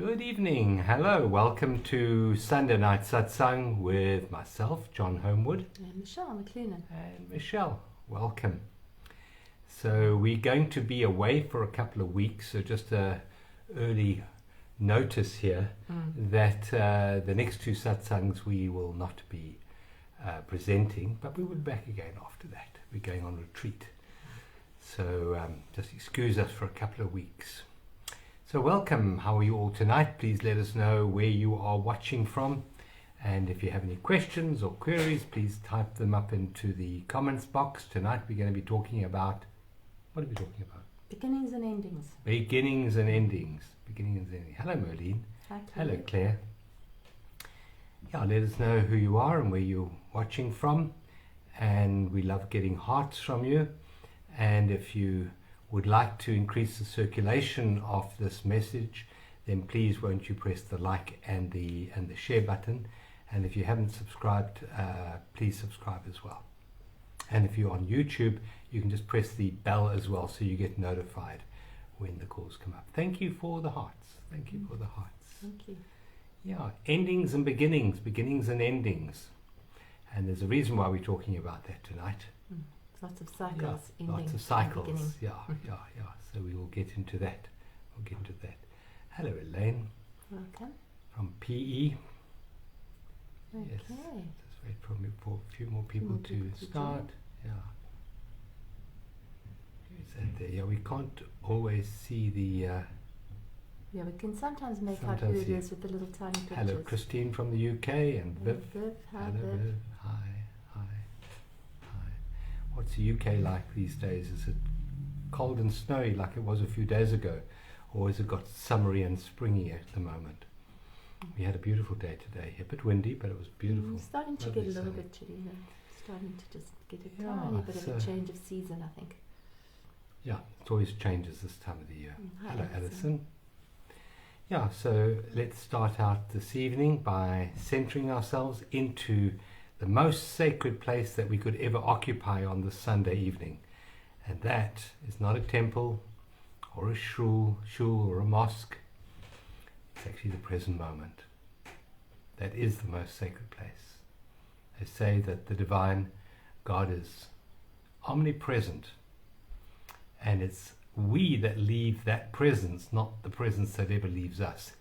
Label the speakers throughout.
Speaker 1: Good evening. Hello. Welcome to Sunday Night Satsang with myself, John Homewood.
Speaker 2: And Michelle McLennan.
Speaker 1: And Michelle, welcome. So we're going to be away for a couple of weeks, so just a early notice here that the next two satsangs we will not be presenting, but we will be back again after that. We're going on retreat. So just excuse us for a couple of weeks. So welcome. How are you all tonight? Please let us know where you are watching from. And if you have any questions or queries, please type them up into the comments box. Tonight we're going to be talking about, what are we talking about?
Speaker 2: Beginnings and endings.
Speaker 1: Beginnings and endings. Beginnings and endings. Hello Merlene.
Speaker 2: Hi, Claire.
Speaker 1: Hello Claire. Yeah, let us know who you are and where you're watching from. And we love getting hearts from you. And if you would like to increase the circulation of this message, then please won't you press the like and the share button. And if you haven't subscribed, please subscribe as well. And if you're on YouTube, you can just press the bell as well so you get notified when the calls come up. Thank you for the hearts. Thank you for the hearts.
Speaker 2: Thank you.
Speaker 1: Yeah, endings and beginnings, beginnings and endings. And there's a reason why we're talking about that tonight.
Speaker 2: Lots of cycles,
Speaker 1: Yeah,
Speaker 2: ending,
Speaker 1: lots of cycles.
Speaker 2: and beginning.
Speaker 1: Yeah. So we will get into that. We'll get into that. Hello, Elaine
Speaker 2: Welcome.
Speaker 1: from PE.
Speaker 2: Okay.
Speaker 1: Yes. Just wait for a few more people to start. Yeah. Who's that there? Yeah, we can't always see the.
Speaker 2: Yeah, we can sometimes make out
Speaker 1: Sometimes
Speaker 2: who it
Speaker 1: see-
Speaker 2: is with the little tiny pictures.
Speaker 1: Hello, Christine from the UK and Viv.
Speaker 2: Viv, hi,
Speaker 1: Hello,
Speaker 2: Viv.
Speaker 1: Viv. Hi. What's the UK like these days? Is it cold and snowy like it was a few days ago? Or has it got summery and springy at the moment? We had a beautiful day today. A bit windy, but it was beautiful.
Speaker 2: Starting to
Speaker 1: Lovely
Speaker 2: get a little
Speaker 1: sun.
Speaker 2: bit chilly now. Starting to just get a
Speaker 1: Yeah,
Speaker 2: tiny bit of a
Speaker 1: so-
Speaker 2: change of season, I think.
Speaker 1: Yeah, it always changes this time of the year.
Speaker 2: Hi,
Speaker 1: Hello,
Speaker 2: Alison.
Speaker 1: Alison. Yeah, so let's start out this evening by centering ourselves into the most sacred place that we could ever occupy on this Sunday evening. And that is not a temple or a shul or a mosque. It's actually the present moment. That is the most sacred place. They say that the divine God is omnipresent, and it's we that leave that presence, not the presence that ever leaves us.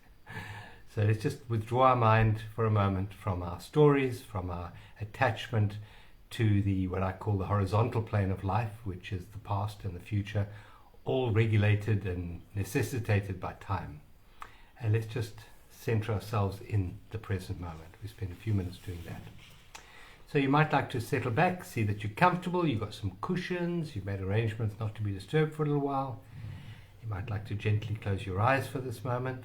Speaker 1: So let's just withdraw our mind for a moment from our stories, from our attachment to the what I call the horizontal plane of life, which is the past and the future, all regulated and necessitated by time. And let's just center ourselves in the present moment. We spend a few minutes doing that. So you might like to settle back, see that you're comfortable, you've got some cushions, you've made arrangements not to be disturbed for a little while. You might like to gently close your eyes for this moment.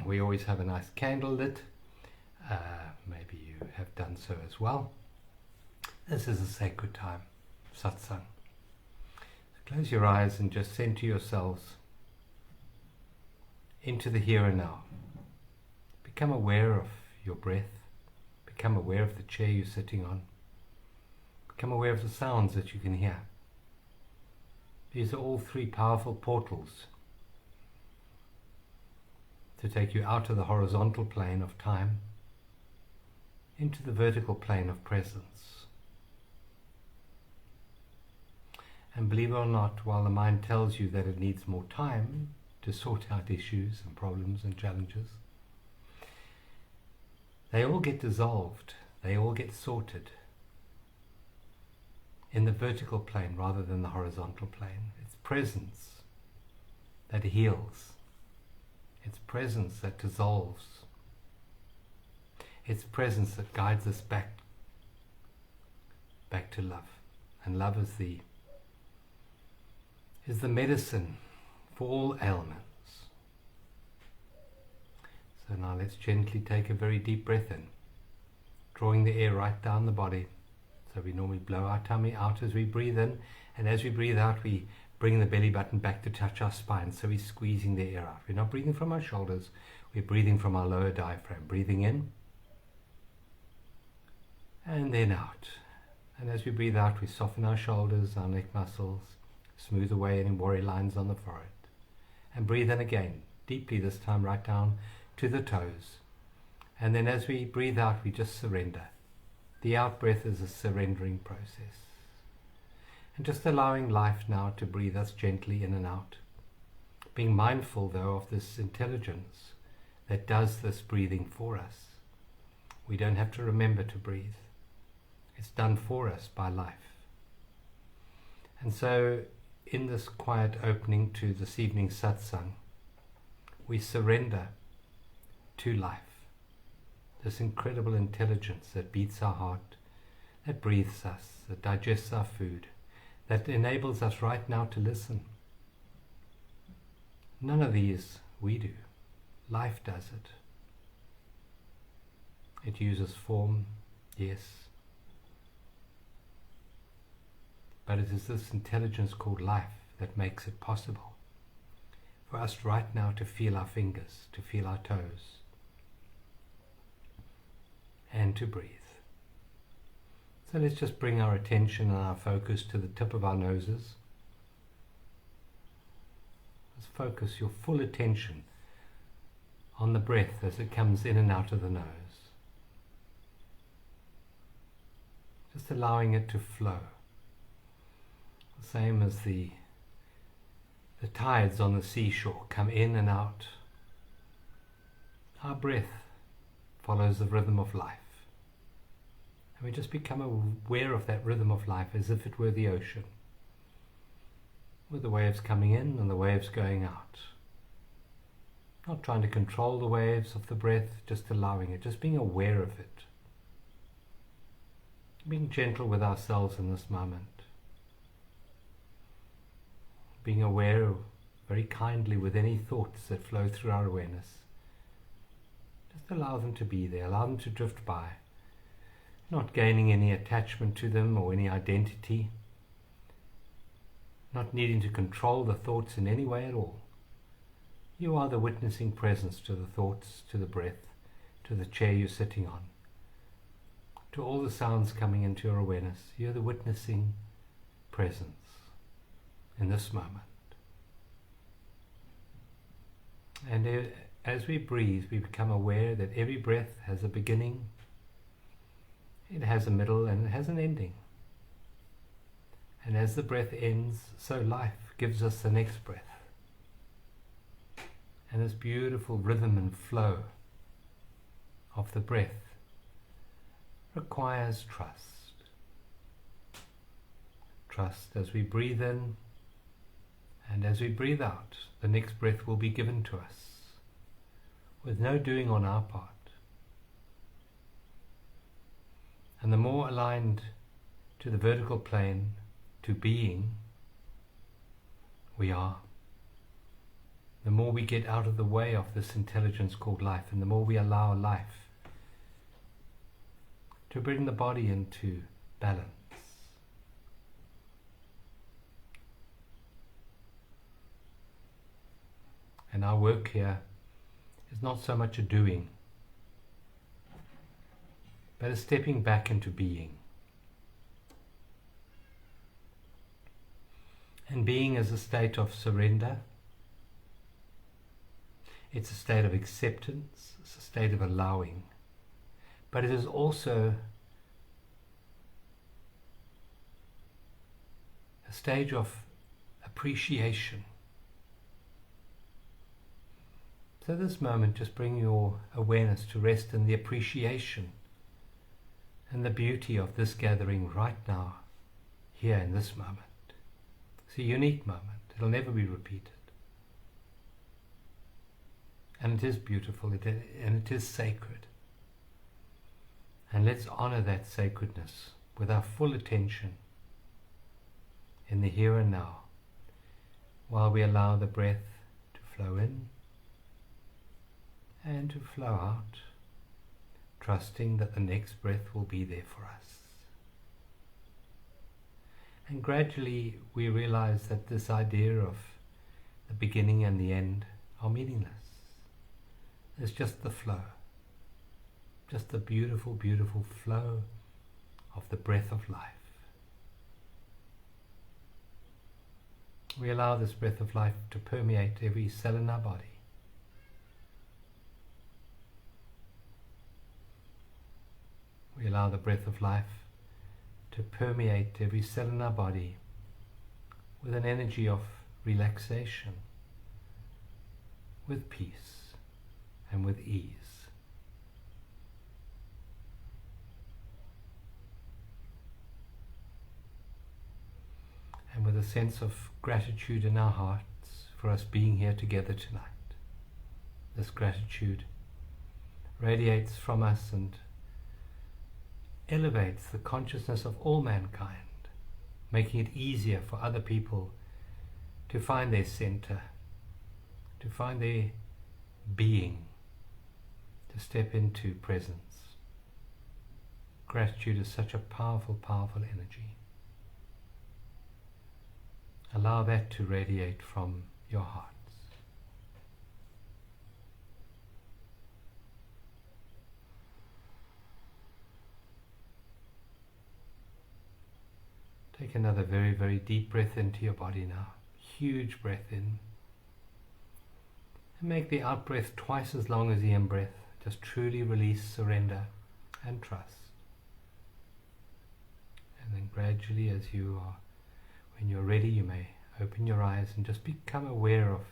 Speaker 1: We always have a nice candle lit. Maybe you have done so as well. This is a sacred time, satsang. So close your eyes and just center yourselves into the here and now. Become aware of your breath. Become aware of the chair you're sitting on. Become aware of the sounds that you can hear. These are all three powerful portals to take you out of the horizontal plane of time into the vertical plane of presence. And believe it or not, while the mind tells you that it needs more time to sort out issues and problems and challenges, they all get dissolved, they all get sorted in the vertical plane rather than the horizontal plane. It's presence that heals. It's presence that dissolves. It's presence that guides us back to love. And love is the medicine for all ailments. So now let's gently take a very deep breath in, drawing the air right down the body. So we normally blow our tummy out as we breathe in, and as we breathe out we bring the belly button back to touch our spine, so we're squeezing the air out. We're not breathing from our shoulders, we're breathing from our lower diaphragm. Breathing in, and then out. And as we breathe out, we soften our shoulders, our neck muscles, smooth away any worry lines on the forehead. And breathe in again, deeply this time, right down to the toes. And then as we breathe out, we just surrender. The out breath is a surrendering process. And just allowing life now to breathe us gently in and out. Being mindful, though, of this intelligence that does this breathing for us. We don't have to remember to breathe. It's done for us by life. And so, in this quiet opening to this evening's satsang, we surrender to life. This incredible intelligence that beats our heart, that breathes us, that digests our food, that enables us right now to listen. None of these we do. Life does it. It uses form, yes. But it is this intelligence called life that makes it possible for us right now to feel our fingers, to feel our toes, and to breathe. So let's just bring our attention and our focus to the tip of our noses. Let's focus your full attention on the breath as it comes in and out of the nose. Just allowing it to flow. The same as the tides on the seashore come in and out. Our breath follows the rhythm of life. And we just become aware of that rhythm of life as if it were the ocean, with the waves coming in and the waves going out. Not trying to control the waves of the breath, just allowing it, just being aware of it. Being gentle with ourselves in this moment. Being aware very kindly with any thoughts that flow through our awareness. Just allow them to be there, allow them to drift by. Not gaining any attachment to them or any identity. Not needing to control the thoughts in any way at all. You are the witnessing presence to the thoughts, to the breath, to the chair you're sitting on, to all the sounds coming into your awareness. You're the witnessing presence in this moment. And as we breathe, we become aware that every breath has a beginning, it has a middle, and it has an ending. And as the breath ends, so life gives us the next breath. And this beautiful rhythm and flow of the breath requires trust. Trust as we breathe in, and as we breathe out, the next breath will be given to us, with no doing on our part. And the more aligned to the vertical plane, to being, we are, the more we get out of the way of this intelligence called life, and the more we allow life to bring the body into balance. And our work here is not so much a doing, but a stepping back into being. And being is a state of surrender. It's a state of acceptance. It's a state of allowing. But it is also a stage of appreciation. So this moment, just bring your awareness to rest in the appreciation and the beauty of this gathering right now, here in this moment. It's a unique moment. It'll never be repeated. And it is beautiful, and it is sacred. And let's honor that sacredness with our full attention in the here and now, while we allow the breath to flow in and to flow out, trusting that the next breath will be there for us. And gradually we realize that this idea of the beginning and the end are meaningless. It's just the flow, just the beautiful, beautiful flow of the breath of life. We allow this breath of life to permeate every cell in our body, We allow the breath of life to permeate every cell in our body with an energy of relaxation, with peace and with ease. And with a sense of gratitude in our hearts for us being here together tonight. This gratitude radiates from us and elevates the consciousness of all mankind, making it easier for other people to find their center, to find their being, to step into presence. Gratitude is such a powerful, powerful energy. Allow that to radiate from your hearts. Take another very, very deep breath into your body now. Huge breath in. And make the out breath twice as long as the in breath. Just truly release, surrender, and trust. And then gradually, as you are, when you're ready, you may open your eyes and just become aware of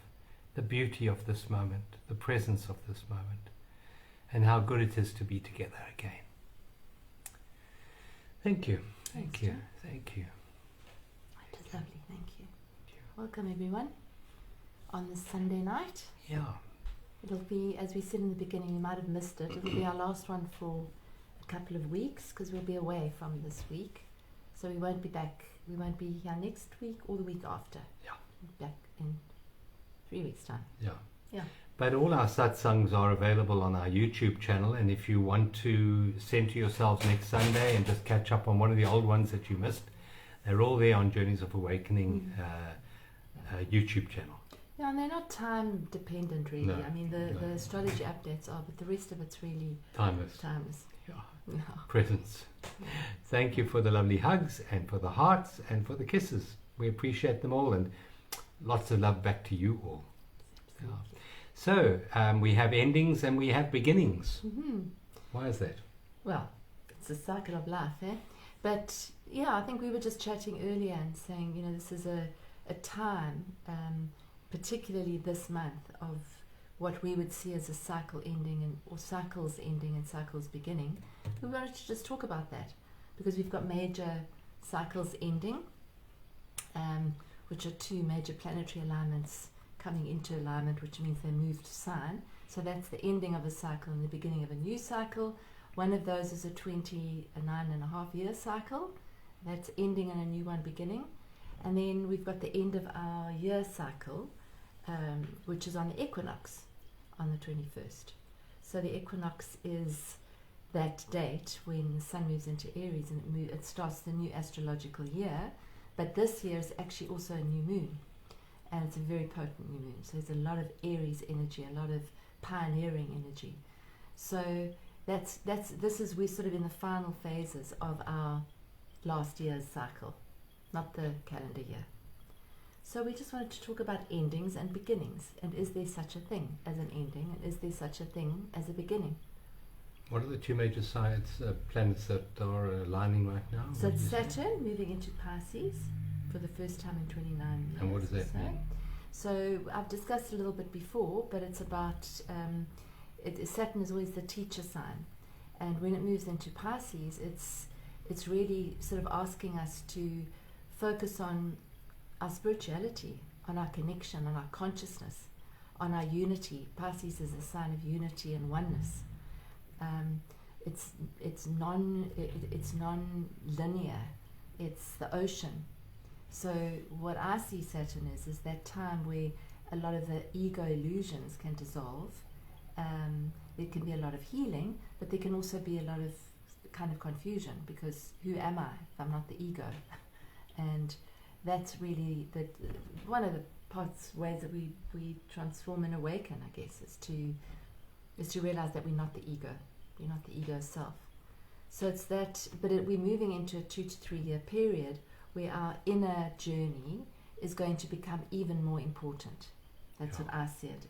Speaker 1: the beauty of this moment, the presence of this moment, and how good it is to be together again. Thank you. Thank you. Thank you.
Speaker 2: It was lovely, thank you. Welcome everyone on this Sunday night.
Speaker 1: Yeah.
Speaker 2: It'll be, as we said in the beginning, you might have missed it, it'll be our last one for a couple of weeks because we'll be away from this week. So we won't be back, we won't be here next week or the week after.
Speaker 1: Yeah.
Speaker 2: Back in 3 weeks' time.
Speaker 1: Yeah.
Speaker 2: Yeah.
Speaker 1: But all our satsangs are available on our YouTube channel, and if you want to center yourselves next Sunday and just catch up on one of the old ones that you missed, they're all there on Journeys of Awakening YouTube channel.
Speaker 2: Yeah, and they're not time dependent really.
Speaker 1: No,
Speaker 2: I mean the astrology updates are, but the rest of it's really
Speaker 1: Timeless.
Speaker 2: timeless.
Speaker 1: Yeah.
Speaker 2: Yeah.
Speaker 1: Presence. Thank you for the lovely hugs and for the hearts and for the kisses. We appreciate them all, and lots of love back to you all. Yeah. So we have endings and we have beginnings.
Speaker 2: Mm-hmm.
Speaker 1: Why is that?
Speaker 2: Well, it's a cycle of life, eh? But yeah, I think we were just chatting earlier and saying, you know, this is a time, particularly this month, of what we would see as a cycle ending or cycles ending and cycles beginning. We wanted to just talk about that because we've got major cycles ending, which are two major planetary alignments coming into alignment, which means they move to sign. So that's the ending of a cycle and the beginning of a new cycle. One of those is a 29.5-year cycle. That's ending and a new one beginning. And then we've got the end of our year cycle, which is on the equinox on the 21st. So the equinox is that date when the sun moves into Aries and it starts the new astrological year. But this year is actually also a new moon. And it's a very potent new moon. So there's a lot of Aries energy, a lot of pioneering energy. So we're sort of in the final phases of our last year's cycle, not the calendar year. So we just wanted to talk about endings and beginnings, and is there such a thing as an ending, and is there such a thing as a beginning?
Speaker 1: What are the two major planets that are aligning right now?
Speaker 2: So it's Saturn moving into Pisces for the first time in 29 years.
Speaker 1: And what does that mean?
Speaker 2: So I've discussed a little bit before, but it's about Saturn is always the teacher sign, and when it moves into Pisces, it's really sort of asking us to focus on our spirituality, on our connection, on our consciousness, on our unity. Pisces is a sign of unity and oneness. It's non-linear. It's the ocean. So what I see Saturn is that time where a lot of the ego illusions can dissolve. There can be a lot of healing, but there can also be a lot of kind of confusion, because who am I if I'm not the ego? And that's really one of the ways that we transform and awaken, I guess, is to realize that we're not the ego. We're not the ego self. So it's that, but we're moving into a 2 to 3 year period where our inner journey is going to become even more important. That's what I see it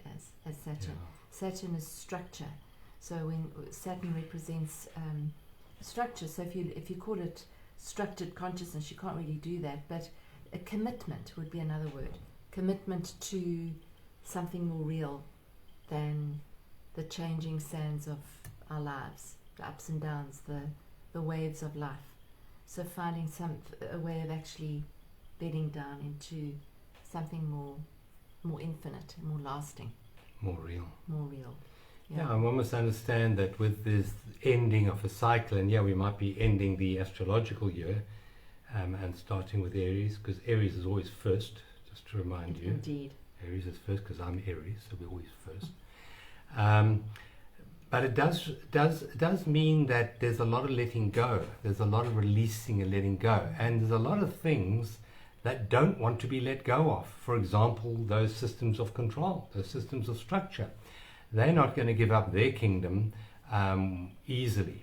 Speaker 2: as Saturn. Saturn is structure. So when Saturn represents structure. So if you call it structured consciousness, you can't really do that. But a commitment would be another word. Commitment to something more real than the changing sands of our lives, the ups and downs, the waves of life. So finding a way of actually bedding down into something more infinite, more lasting,
Speaker 1: more real.
Speaker 2: Yeah,
Speaker 1: and one must understand that with this ending of a cycle, and we might be ending the astrological year and starting with Aries, because Aries is always first, just to remind you.
Speaker 2: Indeed.
Speaker 1: Aries is first because I'm Aries, so we're always first. But it does mean that there's a lot of letting go. There's a lot of releasing and letting go. And there's a lot of things that don't want to be let go of. For example, those systems of control, those systems of structure. They're not going to give up their kingdom easily.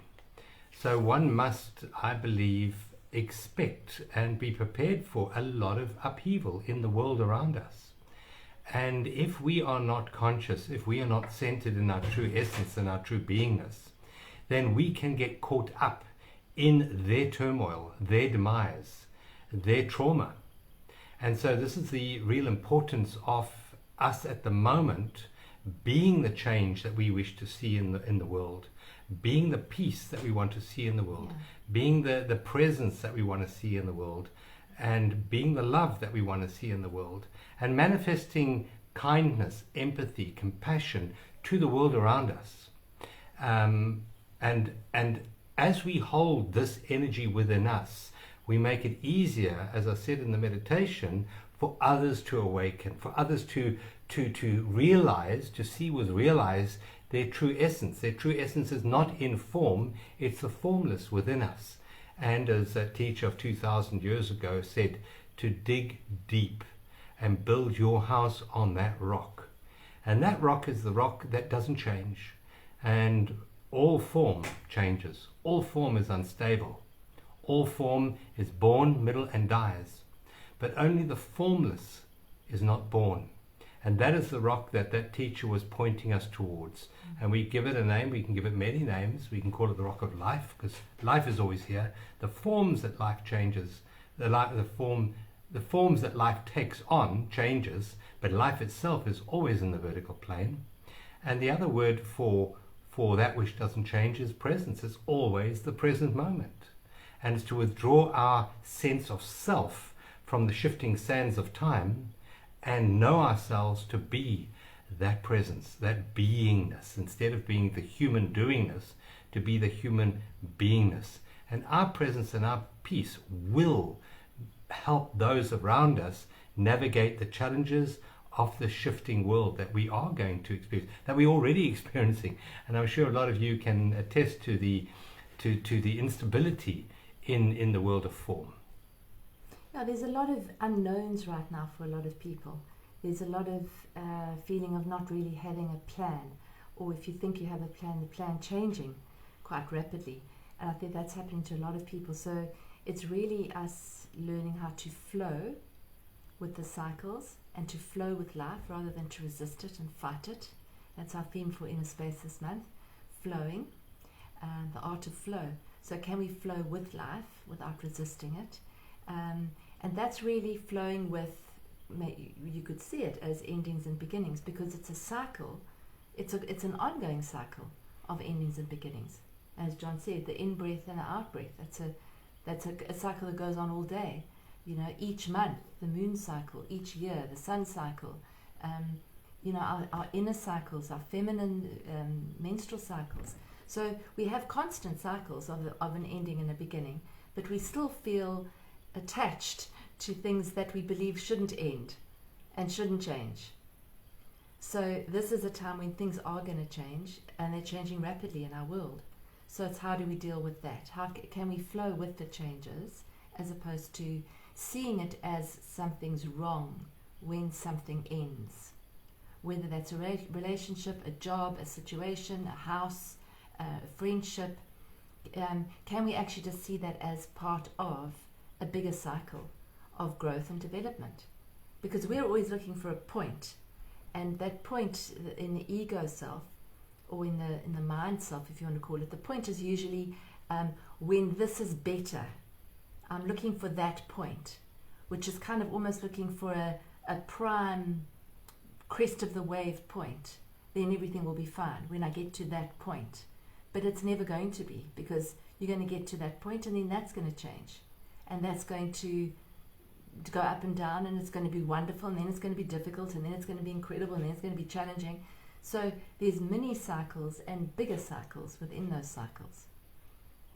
Speaker 1: So one must, I believe, expect and be prepared for a lot of upheaval in the world around us. And if we are not conscious, if we are not centered in our true essence and our true beingness, then we can get caught up in their turmoil, their demise, their trauma. And so this is the real importance of us at the moment being the change that we wish to see in the world, being the peace that we want to see in the world, being the presence that we want to see in the world, and being the love that we want to see in the world, and manifesting kindness, empathy, compassion to the world around us. And as we hold this energy within us, we make it easier, as I said in the meditation, for others to awaken, for others to realize, to see with realize their true essence. Their true essence is not in form, it's the formless within us. And as a teacher of 2,000 years ago said, to dig deep and build your house on that rock. And that rock is the rock that doesn't change. And all form changes. All form is unstable. All form is born, middle, and dies. But only the formless is not born. And that is the rock that teacher was pointing us towards. And we give it a name, we can give it many names. We can call it the rock of life, because life is always here. The forms that life changes, the forms that life takes on changes, but life itself is always in the vertical plane. And the other word for that which doesn't change is presence. It's always the present moment. And it's to withdraw our sense of self from the shifting sands of time and know ourselves to be that presence, that beingness, instead of being the human doingness, to be the human beingness. And our presence and our peace will help those around us navigate the challenges of the shifting world that we are going to experience, that we're already experiencing. And I'm sure a lot of you can attest to the instability in the world of form.
Speaker 2: Yeah, there's a lot of unknowns right now for a lot of people. There's a lot of feeling of not really having a plan, or if you think you have a plan, the plan changing quite rapidly. And I think that's happening to a lot of people. So it's really us learning how to flow with the cycles and to flow with life rather than to resist it and fight it. That's our theme for Inner Space this month, flowing, the art of flow. So can we flow with life without resisting it? And that's really flowing with, you could see it as endings and beginnings, because it's a cycle. It's an ongoing cycle of endings and beginnings. As John said, the in-breath and the out-breath, that's a cycle that goes on all day. You know, each month, the moon cycle, each year, the sun cycle, our inner cycles, our feminine menstrual cycles. So we have constant cycles of an ending and a beginning, but we still feel attached to things that we believe shouldn't end and shouldn't change. So this is a time when things are going to change, and they're changing rapidly in our world. So it's how do we deal with that? How can we flow with the changes as opposed to seeing it as something's wrong when something ends? Whether that's a relationship, a job, a situation, a house, a friendship, can we actually just see that as part of a bigger cycle of growth and development? Because we're always looking for a point, and that point in the ego self, or in the mind self, if you want to call it, the point is usually when this is better, I'm looking for that point, which is kind of almost looking for a prime crest of the wave point, then everything will be fine when I get to that point. But it's never going to be, because you're going to get to that point and then that's going to change. And that's going to go up and down, and it's going to be wonderful, and then it's going to be difficult, and then it's going to be incredible, and then it's going to be challenging. So there's mini cycles and bigger cycles within those cycles.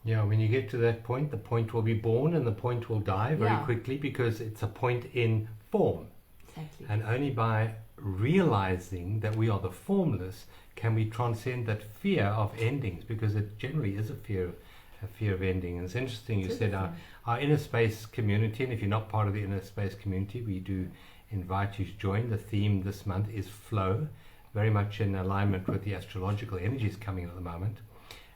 Speaker 1: Yeah, when you get to that point, the point will be born and the point will die very
Speaker 2: Yeah.
Speaker 1: quickly, because it's a point in form.
Speaker 2: Exactly.
Speaker 1: And only by realizing that we are the formless can we transcend that fear of endings, because it generally is a fear of ending. And it's interesting, you said our inner space community, and if you're not part of the inner space community, we do invite you to join. The theme this month is flow, very much in alignment with the astrological energies coming at the moment.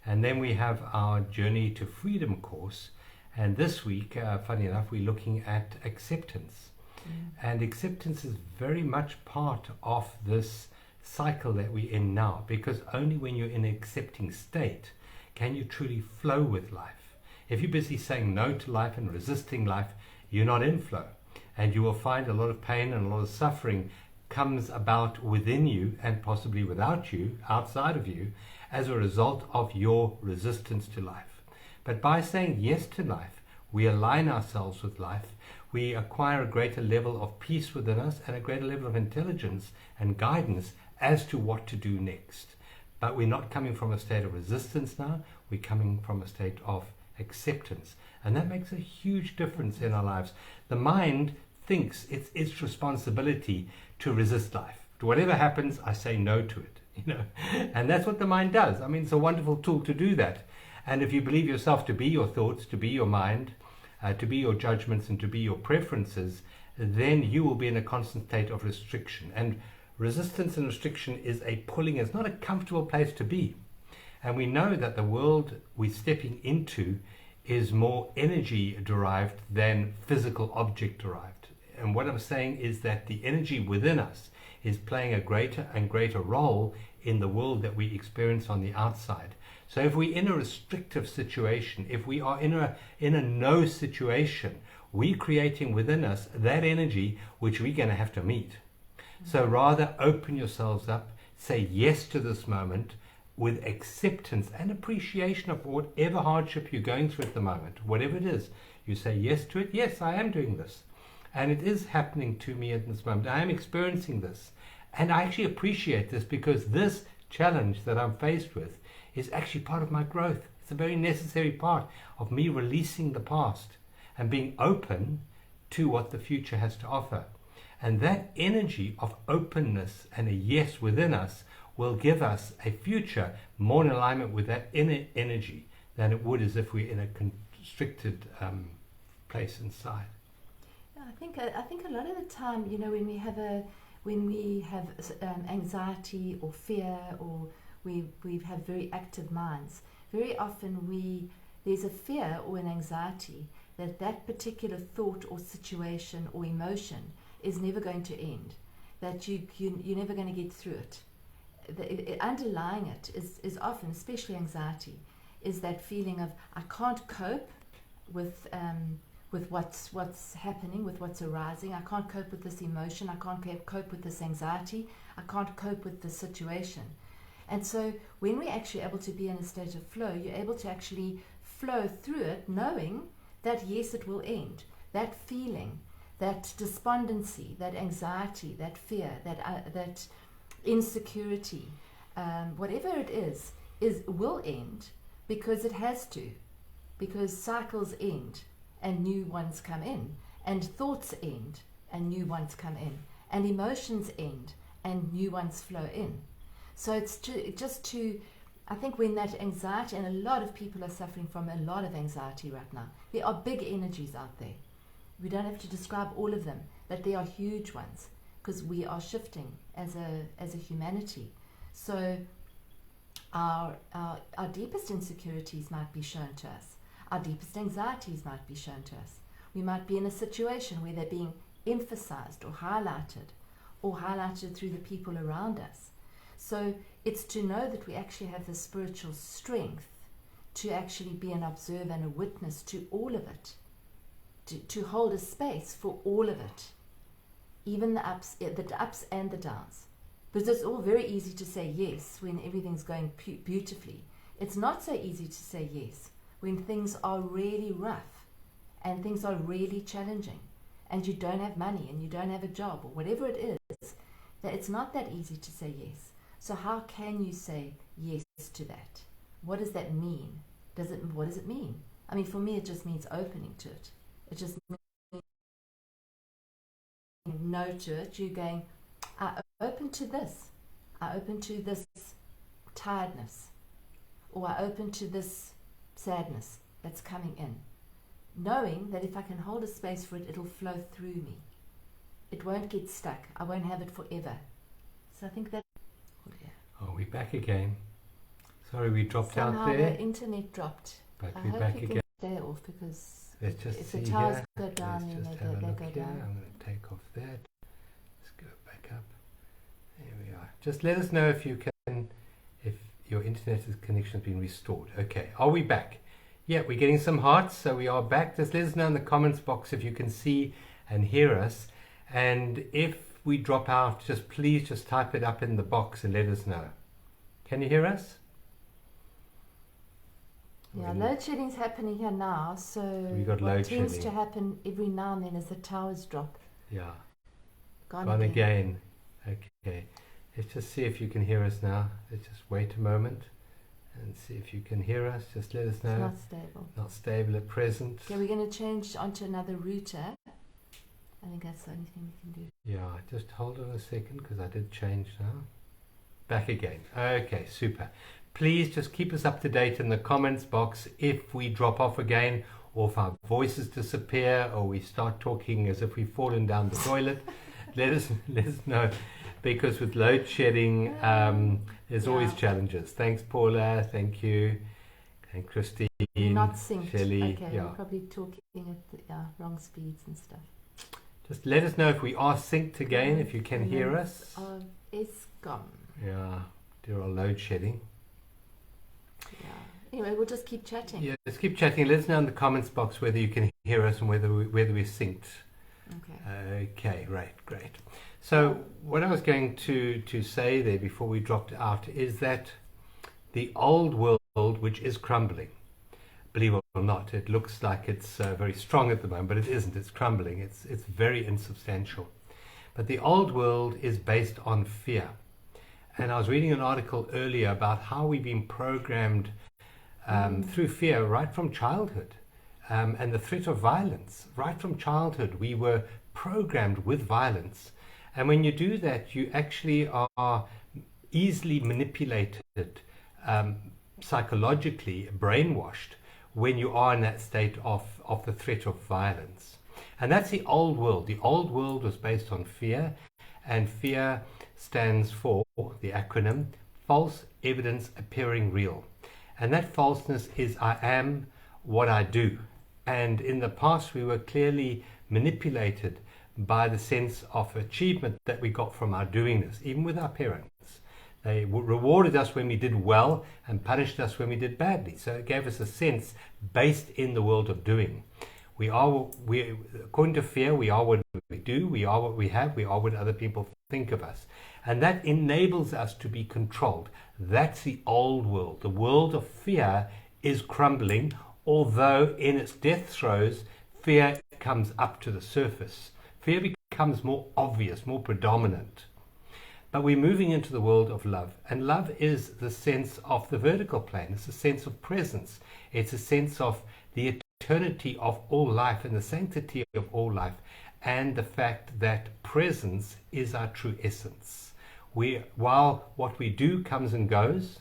Speaker 1: And then we have our Journey to Freedom course, and this week, funny enough, we're looking at acceptance. And acceptance is very much part of this cycle that we're in now, because only when you're in an accepting state can you truly flow with life. If you're busy saying no to life and resisting life, you're not in flow, and you will find a lot of pain and a lot of suffering comes about within you, and possibly without you, outside of you, as a result of your resistance to life. But by saying yes to life, we align ourselves with life, we acquire a greater level of peace within us and a greater level of intelligence and guidance as to what to do next. But we're not coming from a state of resistance now, we're coming from a state of acceptance. And that makes a huge difference in our lives. The mind thinks it's its responsibility to resist life. To whatever happens, I say no to it. And that's what the mind does. I mean, it's a wonderful tool to do that. And if you believe yourself to be your thoughts, to be your mind, to be your judgments, and to be your preferences, then you will be in a constant state of restriction. And resistance and restriction is a pulling. It's not a comfortable place to be. And we know that the world we're stepping into is more energy derived than physical object derived. And what I'm saying is that the energy within us is playing a greater and greater role in the world that we experience on the outside. So if we're in a restrictive situation, if we are in a no situation, we're creating within us that energy which we're going to have to meet. So rather open yourselves up, say yes to this moment with acceptance and appreciation of whatever hardship you're going through at the moment, whatever it is. You say yes to it. Yes, I am doing this. And it is happening to me at this moment. I am experiencing this. And I actually appreciate this, because this challenge that I'm faced with is actually part of my growth. It's a very necessary part of me releasing the past and being open to what the future has to offer. And that energy of openness and a yes within us will give us a future more in alignment with that inner energy than it would as if we're in a constricted place inside.
Speaker 2: Yeah, I think a lot of the time, when we have anxiety or fear, or we have very active minds, very often there's a fear or an anxiety that particular thought or situation or emotion is never going to end, that you're never going to get through it. Underlying it is often, especially anxiety, is that feeling of I can't cope with what's happening, with what's arising. I can't cope with this emotion. I can't cope with this anxiety. I can't cope with this situation. And so when we're actually able to be in a state of flow, you're able to actually flow through it, knowing that yes, it will end. That feeling, that despondency, that anxiety, that fear, that insecurity, whatever it is will end, because it has to, because cycles end and new ones come in, and thoughts end and new ones come in, and emotions end and new ones flow in. So it's I think when that anxiety, and a lot of people are suffering from a lot of anxiety right now. There are big energies out there. We don't have to describe all of them, but there are huge ones, because we are shifting as a humanity. So our deepest insecurities might be shown to us. Our deepest anxieties might be shown to us. We might be in a situation where they're being emphasized or highlighted through the people around us. So it's to know that we actually have the spiritual strength to actually be an observer and a witness to all of it, to hold a space for all of it, even the ups and the downs. Because it's all very easy to say yes when everything's going beautifully. It's not so easy to say yes when things are really rough and things are really challenging and you don't have money and you don't have a job or whatever it is, that it's not that easy to say yes. So how can you say yes to that? What does that mean? What does it mean? I mean, for me, it just means opening to it. It just means no to it. You're going, I open to this. I open to this tiredness. Or I open to this sadness that's coming in. Knowing that if I can hold a space for it, it'll flow through me. It won't get stuck. I won't have it forever. So I think that...
Speaker 1: Oh, we're back again. Sorry, we dropped
Speaker 2: Somehow
Speaker 1: out there.
Speaker 2: the internet dropped.
Speaker 1: But
Speaker 2: I
Speaker 1: we're
Speaker 2: hope
Speaker 1: back
Speaker 2: you
Speaker 1: again.
Speaker 2: can stay off, because
Speaker 1: Let's just
Speaker 2: if
Speaker 1: see
Speaker 2: the towers
Speaker 1: here.
Speaker 2: go down,
Speaker 1: Let's
Speaker 2: then
Speaker 1: just
Speaker 2: they
Speaker 1: have a
Speaker 2: go
Speaker 1: look here.
Speaker 2: down.
Speaker 1: I'm going to take off that. Let's go back up. There we are. Just let us know if you can, if your internet connection has been restored. Okay, are we back? Yeah, we're getting some hearts, so we are back. Just let us know in the comments box if you can see and hear us. And if we drop out, just please just type it up in the box and let us know. Can you hear us?
Speaker 2: Yeah, load shedding's happening here now, so
Speaker 1: we got
Speaker 2: what
Speaker 1: load
Speaker 2: tends
Speaker 1: shedding
Speaker 2: to happen every now and then is the towers drop.
Speaker 1: Yeah.
Speaker 2: Gone
Speaker 1: again. Okay. Let's just see if you can hear us now. Let's just wait a moment and see if you can hear us. Just let us know.
Speaker 2: It's not stable.
Speaker 1: Not stable at present.
Speaker 2: Okay, we're going to change onto another router. I think that's the only thing we can do.
Speaker 1: Yeah, just hold on a second, because I did change now. Back again. Okay, super. Please just keep us up to date in the comments box if we drop off again, or if our voices disappear, or we start talking as if we've fallen down the toilet. let us know, because with load shedding, there's always challenges. Thanks, Paula. Thank you. And Christine.
Speaker 2: Not synced.
Speaker 1: Shelley.
Speaker 2: Okay, we're probably talking at the wrong speeds and stuff.
Speaker 1: Just let us know if we are synced again, if you can hear us.
Speaker 2: It's gone.
Speaker 1: Yeah, dear old load shedding.
Speaker 2: Yeah. Anyway, we'll just keep chatting.
Speaker 1: Yeah, let's keep chatting. Let us know in the comments box whether you can hear us and whether we're synced.
Speaker 2: Okay.
Speaker 1: Okay, great. So what I was going to say there before we dropped out is that the old world, which is crumbling, believe it or not, it looks like it's very strong at the moment, but it isn't. It's crumbling. It's very insubstantial. But the old world is based on fear. And I was reading an article earlier about how we've been programmed through fear right from childhood, and the threat of violence. Right from childhood, we were programmed with violence. And when you do that, you actually are easily manipulated, psychologically brainwashed, when you are in that state of the threat of violence. And that's the old world. The old world was based on fear, and fear stands for the acronym false evidence appearing real. And that falseness is I am what I do. And in the past we were clearly manipulated by the sense of achievement that we got from our doingness, even with our parents. They rewarded us when we did well and punished us when we did badly. So it gave us a sense based in the world of doing. We according to fear, we are what we do, we are what we have, we are what other people think of us. And that enables us to be controlled. That's the old world. The world of fear is crumbling, although in its death throes, fear comes up to the surface. Fear becomes more obvious, more predominant. But we're moving into the world of love. And love is the sense of the vertical plane. It's a sense of presence. It's a sense of the eternity of all life and the sanctity of all life, and the fact that presence is our true essence. While what we do comes and goes,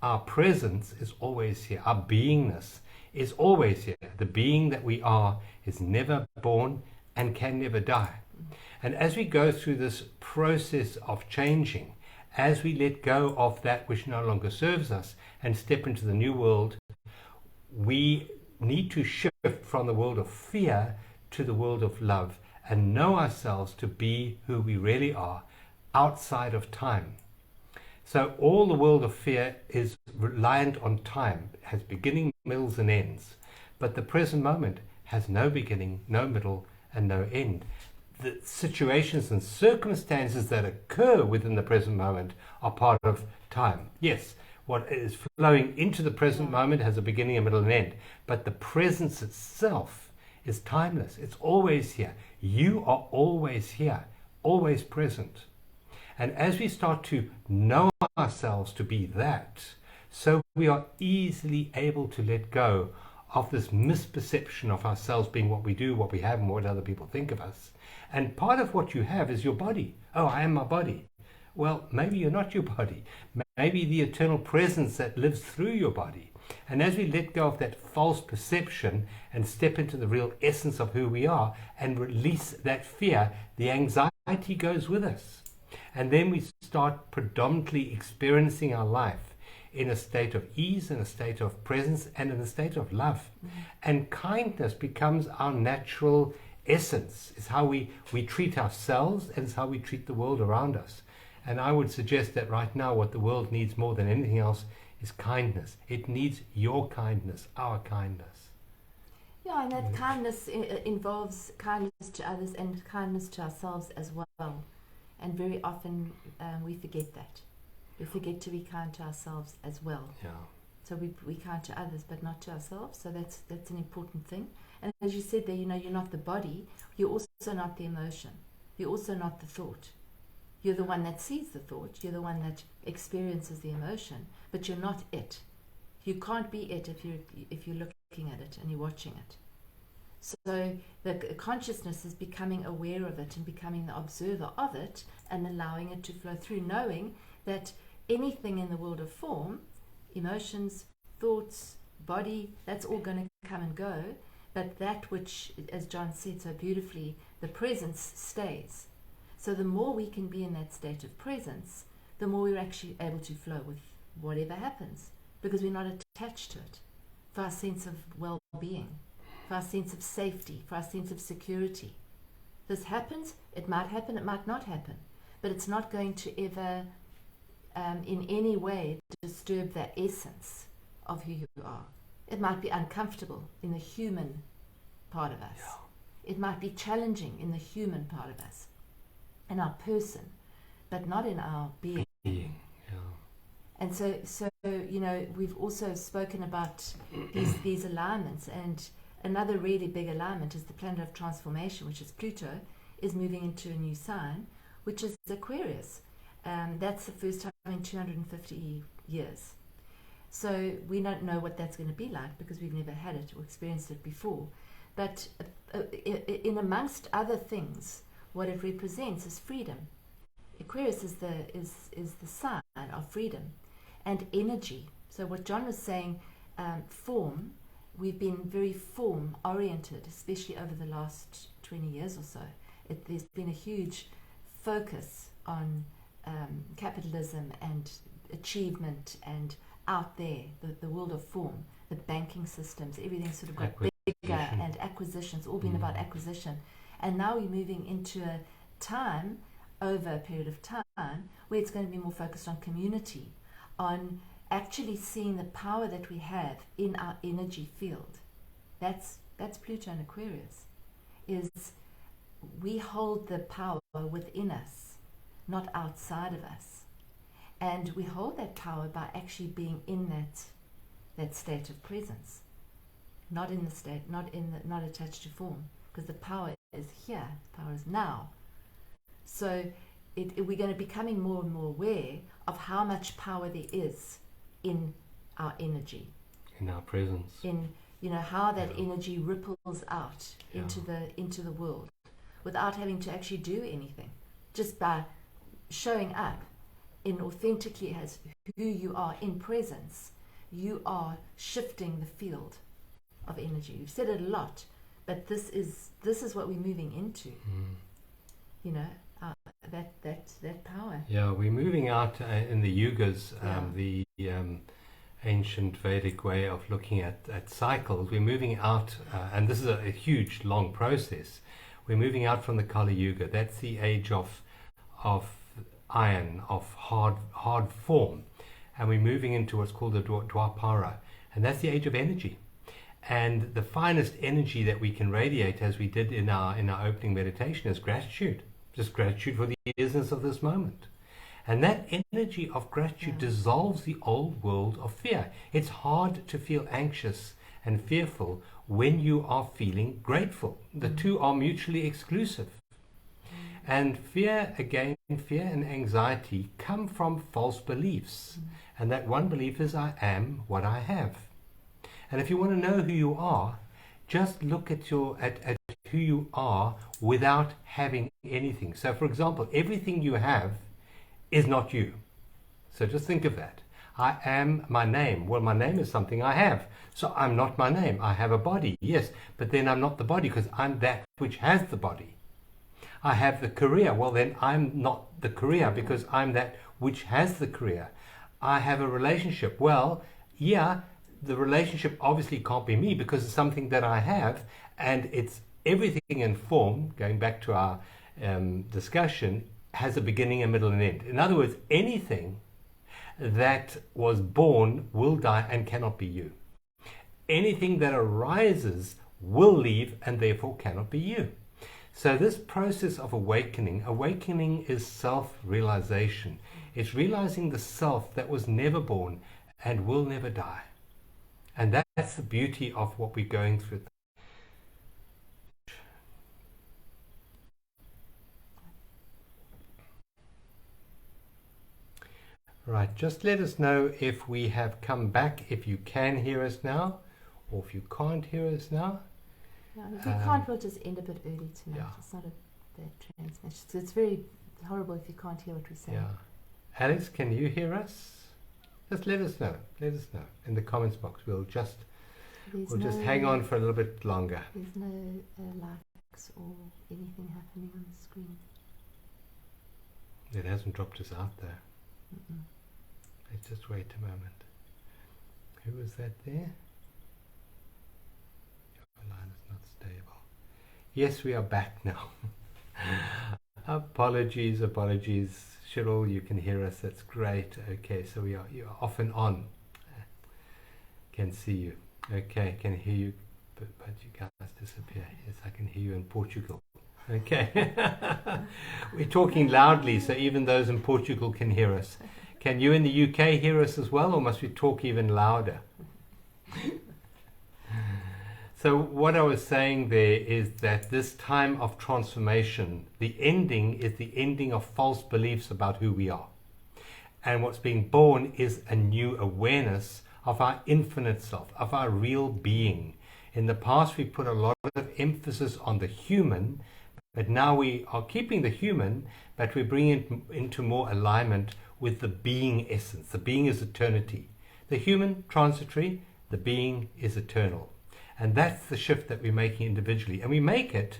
Speaker 1: our presence is always here. Our beingness is always here. The being that we are is never born and can never die. And as we go through this process of changing, as we let go of that which no longer serves us and step into the new world, we need to shift from the world of fear to the world of love and know ourselves to be who we really are outside of time. So all the world of fear is reliant on time, has beginning, middles, and ends. But the present moment has no beginning, no middle, and no end. The situations and circumstances that occur within the present moment are part of time. Yes, what is flowing into the present moment has a beginning, a middle, and end. But the presence itself is timeless. It's always here. You are always here, always present. And as we start to know ourselves to be that, so we are easily able to let go of this misperception of ourselves being what we do, what we have, and what other people think of us. And part of what you have is your body. Oh, I am my body. Well, maybe you're not your body. Maybe the eternal presence that lives through your body. And as we let go of that false perception and step into the real essence of who we are and release that fear, the anxiety goes with us. And then we start predominantly experiencing our life in a state of ease, in a state of presence, and in a state of love. And kindness becomes our natural essence. It's how we treat ourselves, and it's how we treat the world around us. And I would suggest that right now what the world needs more than anything else is kindness. It needs your kindness, our kindness.
Speaker 2: Yeah, and that kindness involves kindness to others and kindness to ourselves as well. And very often we forget that. We forget to be kind to ourselves as well.
Speaker 1: Yeah.
Speaker 2: So we kind to others, but not to ourselves. So that's an important thing. And as you said there, you're not the body. You're also not the emotion. You're also not the thought. You're the one that sees the thought. You're the one that experiences the emotion. But you're not it. You can't be it if you're looking at it and you're watching it. So the consciousness is becoming aware of it and becoming the observer of it and allowing it to flow through, knowing that anything in the world of form, emotions, thoughts, body, that's all going to come and go. But that which, as John said so beautifully, the presence stays. So the more we can be in that state of presence, the more we're actually able to flow with whatever happens, because we're not attached to it, for our sense of well-being, for our sense of safety, for our sense of security. This happens, it might not happen, but it's not going to ever in any way disturb that essence of who you are. It might be uncomfortable in the human part of us. Yeah. It might be challenging in the human part of us, in our person, but not in our being. Yeah. And so we've also spoken about these alignments, and another really big alignment is the planet of transformation, which is Pluto, is moving into a new sign, which is Aquarius. That's the first time in 250 years. So we don't know what that's going to be like because we've never had it or experienced it before. But in amongst other things, what it represents is freedom. Aquarius is the sign of freedom and energy. So what John was saying, form, we've been very form oriented, especially over the last 20 years or so. There's been a huge focus on capitalism and achievement and out there, the world of form, the banking systems, everything sort of got bigger, and acquisitions, all been about acquisition. And now we're moving into a time, over a period of time, where it's going to be more focused on community, on actually seeing the power that we have in our energy field. That's Pluto and Aquarius. Is we hold the power within us, not outside of us. And we hold that power by actually being in that state of presence, not in the state, not attached to form, because the power is here, the power is now. So we're going to be becoming more and more aware of how much power there is in our energy,
Speaker 1: in our presence,
Speaker 2: in how that energy ripples out into the world, without having to actually do anything, just by showing up in authentically as who you are in presence. You are shifting the field of energy. We've said it a lot, but this is what we're moving into. That power.
Speaker 1: Yeah, we're moving out in the yugas, the ancient Vedic way of looking at cycles. We're moving out, and this is a huge, long process. We're moving out from the Kali Yuga. That's the age of iron, of hard form, and we're moving into what's called the Dwapara, and that's the age of energy. And the finest energy that we can radiate, as we did in our opening meditation, is gratitude. Just gratitude for the isness of this moment. And that energy of gratitude dissolves the old world of fear. It's hard to feel anxious and fearful when you are feeling grateful. The two are mutually exclusive. And fear and anxiety come from false beliefs. And that one belief is, I am what I have. And if you want to know who you are, just look at who you are without having anything. So for example, everything you have is not you. So just think of that. I am my name. Well, my name is something I have. So I'm not my name. I have a body, yes, but then I'm not the body because I'm that which has the body. I have the career. Well, then I'm not the career because I'm that which has the career. I have a relationship. Well, yeah, the relationship obviously can't be me because it's something that I have, and it's everything in form, going back to our discussion, has a beginning, a middle, and end. In other words, anything that was born will die and cannot be you. Anything that arises will leave and therefore cannot be you. So this process of awakening is self-realization. It's realizing the self that was never born and will never die. And that's the beauty of what we're going through. Right, just let us know if we have come back, if you can hear us now, or if you can't hear us now.
Speaker 2: Yeah, if you can't, we'll just end a bit early tonight.
Speaker 1: Yeah.
Speaker 2: It's not a bad transmission. So it's very horrible if you can't hear what we're saying.
Speaker 1: Yeah. Alex, can you hear us? Just let us know. Let us know in the comments box. We'll just hang on for a little bit longer.
Speaker 2: There's no likes or anything happening on the screen.
Speaker 1: It hasn't dropped us out there.
Speaker 2: Mm-mm.
Speaker 1: Let's just wait a moment. Who was that there? Your line is not stable. Yes, we are back now. Apologies. Cheryl, you can hear us. That's great. Okay, so you're off and on. Can see you. Okay, can hear you, but you guys disappear. Yes, I can hear you in Portugal. Okay. We're talking loudly, so even those in Portugal can hear us. Can you in the UK hear us as well, or must we talk even louder? So what I was saying there is that this time of transformation, the ending is the ending of false beliefs about who we are. And what's being born is a new awareness of our infinite self, of our real being. In the past, we put a lot of emphasis on the human, but now we are keeping the human, but we're bringing it into more alignment with the being essence. The being is eternity. The human, transitory, the being is eternal. And that's the shift that we're making individually. And we make it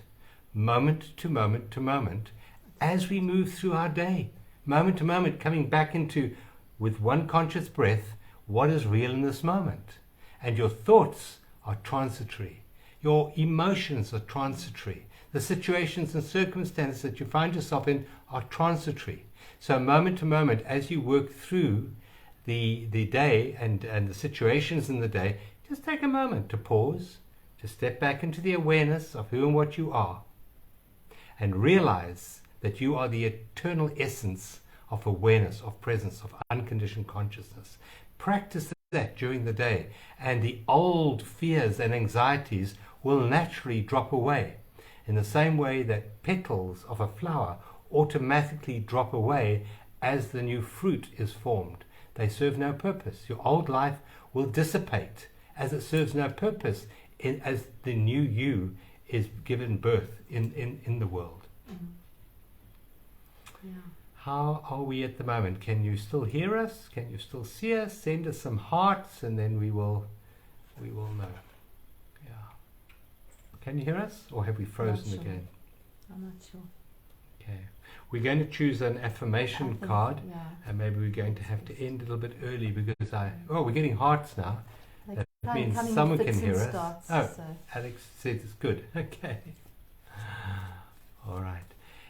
Speaker 1: moment to moment to moment as we move through our day. Moment to moment, coming back into, with one conscious breath, what is real in this moment. And your thoughts are transitory. Your emotions are transitory. The situations and circumstances that you find yourself in are transitory. So moment to moment, as you work through the day and the situations in the day, just take a moment to pause, to step back into the awareness of who and what you are, and realize that you are the eternal essence of awareness, of presence, of unconditioned consciousness. Practice that during the day, and the old fears and anxieties will naturally drop away. In the same way that petals of a flower automatically drop away as the new fruit is formed. They serve no purpose. Your old life will dissipate as it serves no purpose as the new you is given birth in the world.
Speaker 2: Mm-hmm. Yeah.
Speaker 1: How are we at the moment? Can you still hear us? Can you still see us? Send us some hearts and then we will know. Yeah. Can you hear us, or have we frozen
Speaker 2: Not sure.
Speaker 1: again?
Speaker 2: I'm not sure.
Speaker 1: Okay. We're going to choose an affirmation card,
Speaker 2: Yeah.
Speaker 1: and maybe we're going to have to end a little bit early because we're getting hearts now. That means someone can hear us.
Speaker 2: Starts, so.
Speaker 1: Alex says it's good. Okay. All right.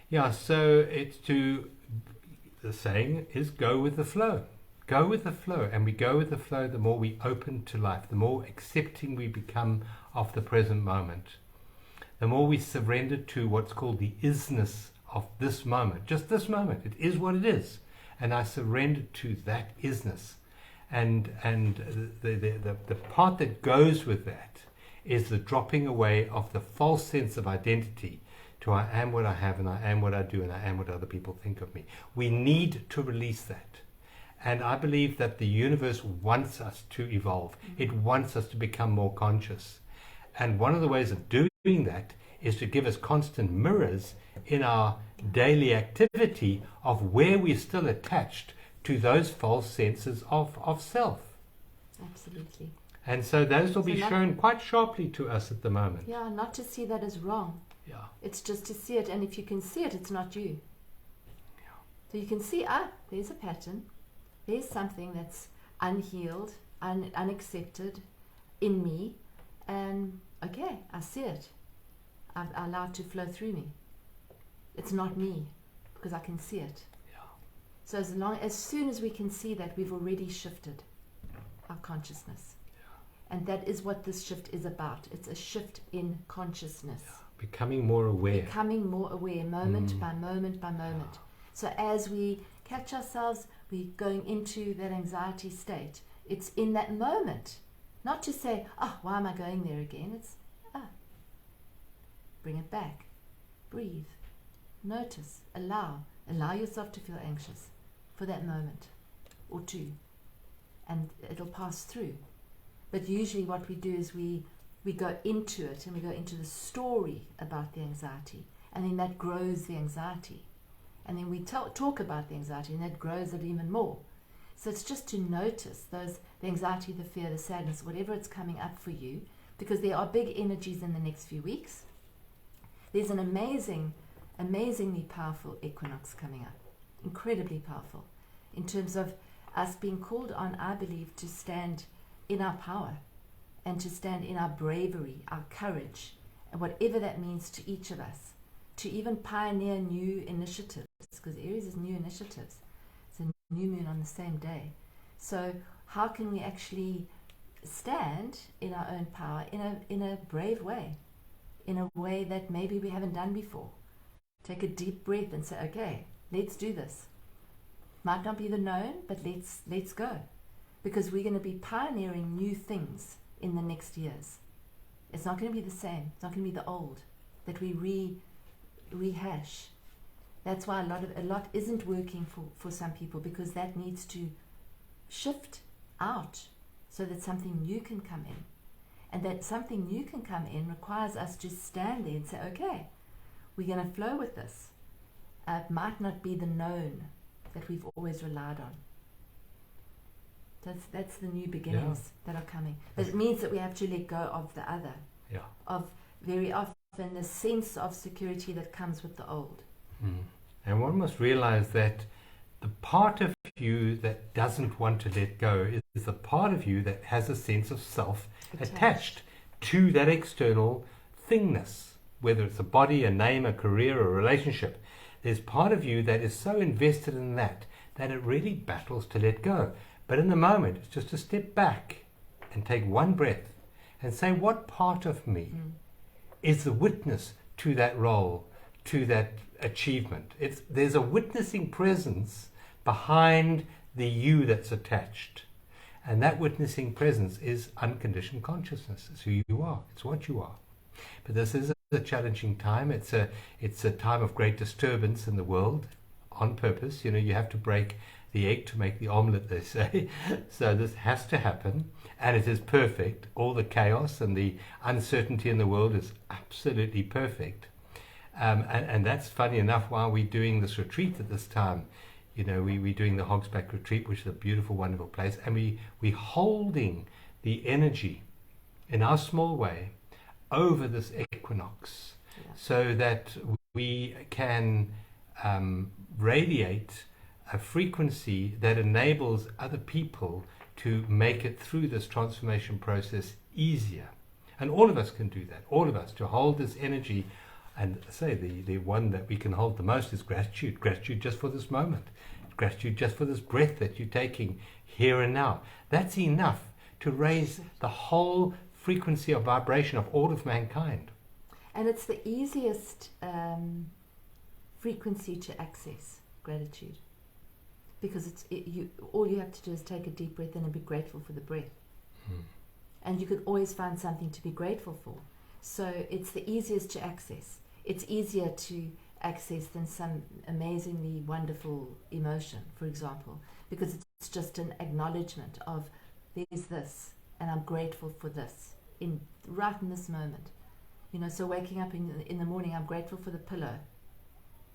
Speaker 1: Yeah, so it's to the saying is go with the flow. Go with the flow, and we go with the flow the more we open to life, the more accepting we become of the present moment, the more we surrender to what's called the isness of this moment. Just this moment, it is what it is, and I surrender to that isness. And the part that goes with that is the dropping away of the false sense of identity to I am what I have, and I am what I do, and I am what other people think of me. We need to release that. And I believe that the universe wants us to evolve. It wants us to become more conscious. And one of the ways of doing that is to give us constant mirrors in our daily activity of where we're still attached to those false senses of self.
Speaker 2: Absolutely.
Speaker 1: And so those will be shown quite sharply to us at the moment.
Speaker 2: Yeah, not to see that as wrong.
Speaker 1: Yeah.
Speaker 2: It's just to see it, and if you can see it, it's not you.
Speaker 1: Yeah.
Speaker 2: So you can see, there's a pattern. There's something that's unhealed, unaccepted in me, and okay, I see it. I allow it to flow through me. It's not me, because I can see it.
Speaker 1: Yeah.
Speaker 2: So as soon as we can see that, we've already shifted our consciousness. Yeah. And that is what this shift is about. It's a shift in consciousness. Yeah.
Speaker 1: Becoming more aware.
Speaker 2: Becoming more aware, moment by moment by moment. Yeah. So as we catch ourselves, we're going into that anxiety state. It's in that moment. Not to say, why am I going there again? It's, bring it back. Breathe. Notice. Allow yourself to feel anxious for that moment or two. And it'll pass through. But usually what we do is we go into it, and we go into the story about the anxiety. And then that grows the anxiety. And then we talk about the anxiety, and that grows it even more. So it's just to notice the anxiety, the fear, the sadness, whatever it's coming up for you, because there are big energies in the next few weeks. There's an amazingly powerful equinox coming up, incredibly powerful, in terms of us being called on, I believe, to stand in our power and to stand in our bravery, our courage, and whatever that means to each of us, to even pioneer new initiatives, because Aries is new initiatives. It's a new moon on the same day. So how can we actually stand in our own power in a brave way, in a way that maybe we haven't done before? Take a deep breath and say, okay, let's do this. Might not be the known, but let's go. Because we're going to be pioneering new things in the next years. It's not going to be the same. It's not going to be the old that we rehash. That's why a lot isn't working for some people, because that needs to shift out so that something new can come in. And that something new can come in requires us to stand there and say, okay, we're going to flow with this. It might not be the known that we've always relied on. That's the new beginnings that are coming. But it means that we have to let go of the other.
Speaker 1: Yeah.
Speaker 2: Of very often the sense of security that comes with the old.
Speaker 1: And one must realize that the part of you that doesn't want to let go is the part of you that has a sense of self attached to that external thingness, whether it's a body, a name, a career, a relationship. There's part of you that is so invested in that it really battles to let go. But in the moment, it's just to step back and take one breath and say, what part of me is the witness to that role, to that achievement? There's a witnessing presence behind the you that's attached. And that witnessing presence is unconditioned consciousness. It's who you are. It's what you are. But this is a challenging time. It's a time of great disturbance in the world on purpose. You have to break the egg to make the omelette, they say. So this has to happen, and it is perfect. All the chaos and the uncertainty in the world is absolutely perfect. And that's funny enough, while we're doing this retreat at this time, we're doing the Hogsback retreat, which is a beautiful, wonderful place, and we're holding the energy in our small way over this equinox, so that we can radiate a frequency that enables other people to make it through this transformation process easier. And all of us can do that, all of us, to hold this energy. And say the one that we can hold the most is gratitude just for this moment, gratitude just for this breath that you're taking here and now. That's enough to raise the whole frequency of vibration of all of mankind.
Speaker 2: And it's the easiest frequency to access, gratitude. Because all you have to do is take a deep breath in and be grateful for the breath. And you could always find something to be grateful for. So it's the easiest to access. It's easier to access than some amazingly wonderful emotion, for example, because it's just an acknowledgement of there's this, and I'm grateful for this, right in this moment. You know, so waking up in the morning, I'm grateful for the pillow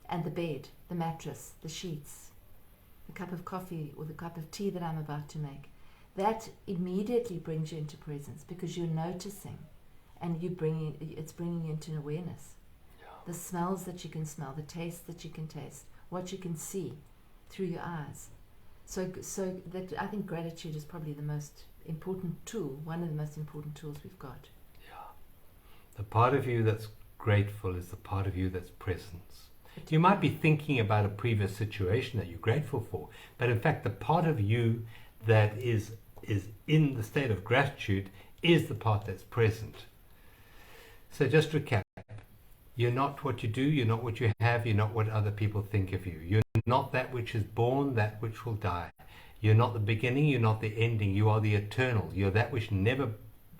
Speaker 2: and the bed, the mattress, the sheets, the cup of coffee or the cup of tea that I'm about to make. That immediately brings you into presence because you're noticing, and it's bringing you into awareness. The smells that you can smell, the tastes that you can taste, what you can see through your eyes. So that I think gratitude is probably the most important tool, one of the most important tools we've got.
Speaker 1: Yeah. The part of you that's grateful is the part of you that's presence. You might be thinking about a previous situation that you're grateful for, but in fact the part of you that is in the state of gratitude is the part that's present. So just recap. You're not what you do, you're not what you have, you're not what other people think of you. You're not that which is born, that which will die. You're not the beginning, you're not the ending, you are the eternal. You're that which never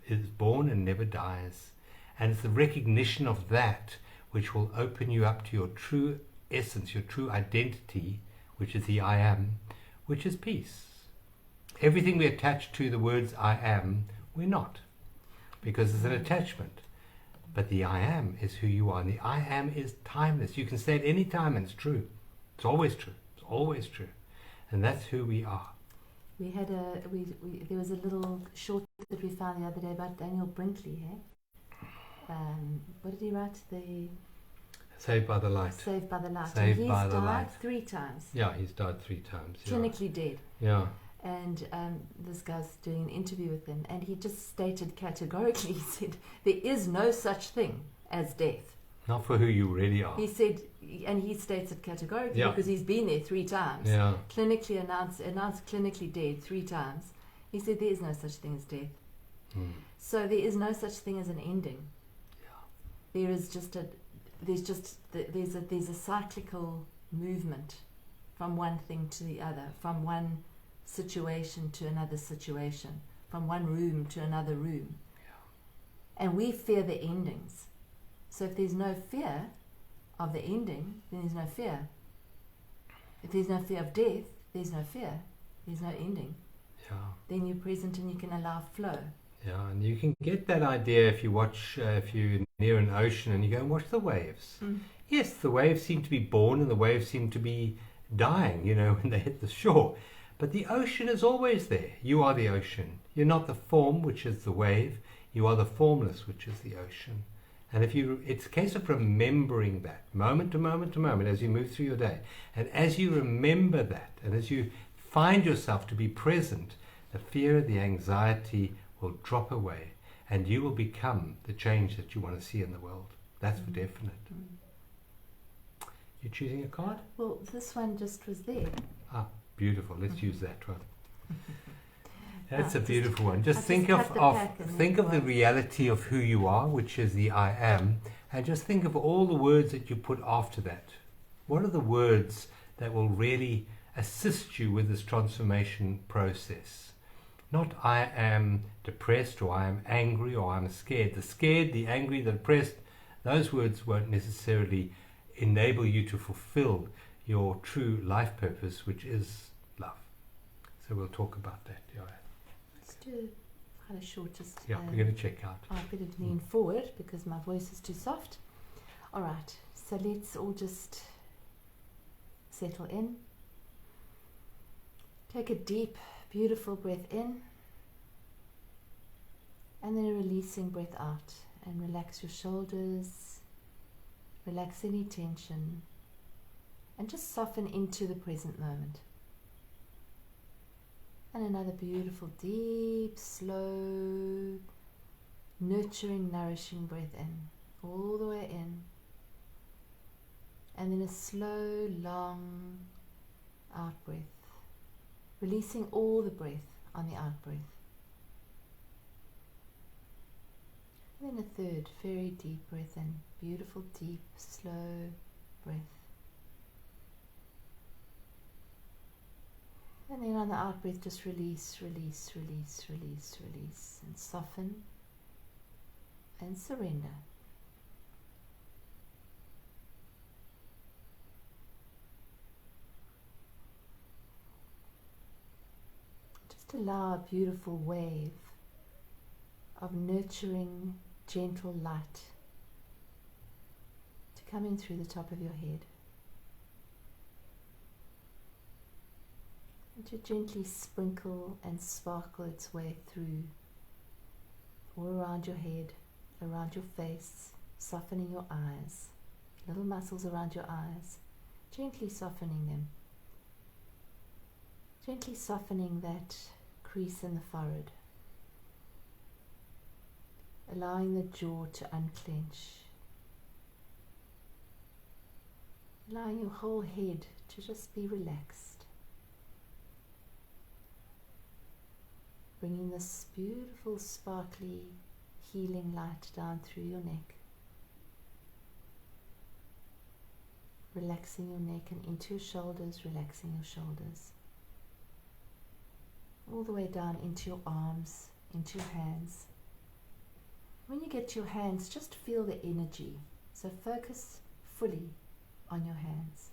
Speaker 1: is born and never dies. And it's the recognition of that which will open you up to your true essence, your true identity, which is the I am, which is peace. Everything we attach to the words I am, we're not, because it's an attachment. But the I am is who you are, and the I am is timeless. You can say it any time and it's true. It's always true. It's always true. And that's who we are.
Speaker 2: We had there was a little short that we found the other day about Daniel Brinkley, hey? What did he write?
Speaker 1: Saved by the Light.
Speaker 2: Saved by the Light.
Speaker 1: Saved
Speaker 2: and
Speaker 1: by
Speaker 2: he's
Speaker 1: the
Speaker 2: died
Speaker 1: light.
Speaker 2: 3 times.
Speaker 1: Yeah, he's died 3 times.
Speaker 2: Clinically dead.
Speaker 1: Yeah.
Speaker 2: And this guy's doing an interview with him, and he just stated categorically, he said, there is no such thing as death.
Speaker 1: Not for who you really are.
Speaker 2: He said, and he states it categorically because he's been there 3 times.
Speaker 1: Yeah.
Speaker 2: Clinically announced clinically dead 3 times. He said there is no such thing as death. So there is no such thing as an ending. Yeah. There's a cyclical movement from one thing to the other, from one situation to another situation, from one room to another room. Yeah. And we fear the endings. So if there's no fear of the ending, then there's no fear. If there's no fear of death, there's no fear. There's no ending. Yeah. Then you're present and you can allow flow.
Speaker 1: Yeah, and you can get that idea if you're near an ocean and you go and watch the waves. Yes, the waves seem to be born and the waves seem to be dying, when they hit the shore. But the ocean is always there. You are the ocean. You're not the form, which is the wave. You are the formless, which is the ocean. And it's a case of remembering that, moment to moment to moment, as you move through your day. And as you remember that, and as you find yourself to be present, the fear, the anxiety will drop away, and you will become the change that you want to see in the world. That's for definite. You're choosing a card?
Speaker 2: Well, this one just was there.
Speaker 1: Ah, beautiful. Let's use that one. That's a beautiful one. Just think of the reality of who you are, which is the I am, and just think of all the words that you put after that. What are the words that will really assist you with this transformation process? Not I am depressed, or I am angry, or I'm scared. The scared, the angry, the depressed, those words won't necessarily enable you to fulfill your true life purpose, which is love. So we'll talk about that. Yeah.
Speaker 2: Let's do quite a short, just...
Speaker 1: Yeah, we're going to check out.
Speaker 2: I better lean forward because my voice is too soft. All right, so let's all just settle in. Take a deep, beautiful breath in, and then a releasing breath out, and relax your shoulders, relax any tension, and just soften into the present moment. And another beautiful, deep, slow, nurturing, nourishing breath in, all the way in, and then a slow, long out breath, releasing all the breath on the out breath. And then a third very deep breath in, beautiful, deep, slow breath. And then on the out breath, just release, release, release, release, release, and soften and surrender. Just allow a beautiful wave of nurturing, gentle light to come in through the top of your head, and to gently sprinkle and sparkle its way through all around your head, around your face, softening your eyes, little muscles around your eyes, gently softening them, gently softening that crease in the forehead, allowing the jaw to unclench, allowing your whole head to just be relaxed, bringing this beautiful, sparkly, healing light down through your neck, relaxing your neck and into your shoulders, relaxing your shoulders, all the way down into your arms, into your hands. When you get to your hands, just feel the energy. So focus fully on your hands.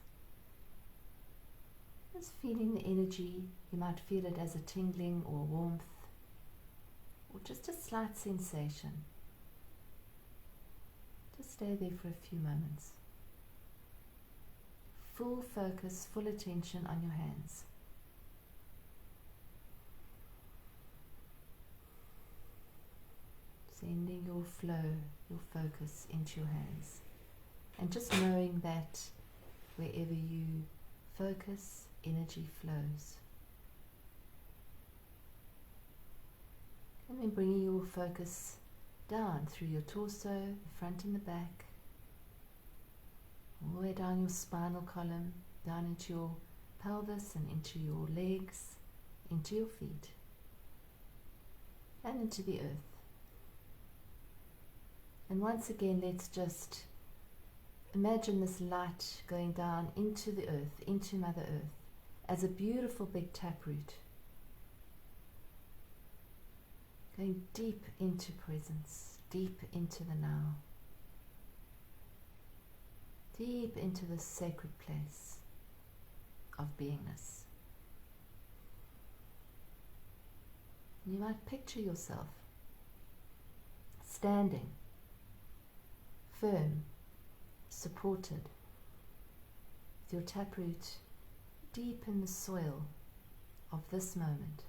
Speaker 2: Just feeling the energy. You might feel it as a tingling or warmth, or just a slight sensation. Just stay there for a few moments. Full focus, full attention on your hands. Sending your flow, your focus into your hands. And just knowing that wherever you focus, energy flows. And then bringing your focus down through your torso, the front and the back, all the way down your spinal column, down into your pelvis and into your legs, into your feet, and into the earth. And once again, let's just imagine this light going down into the earth, into Mother Earth, as a beautiful big taproot, going deep into presence, deep into the now, deep into the sacred place of beingness. You might picture yourself standing firm, supported, with your taproot deep in the soil of this moment.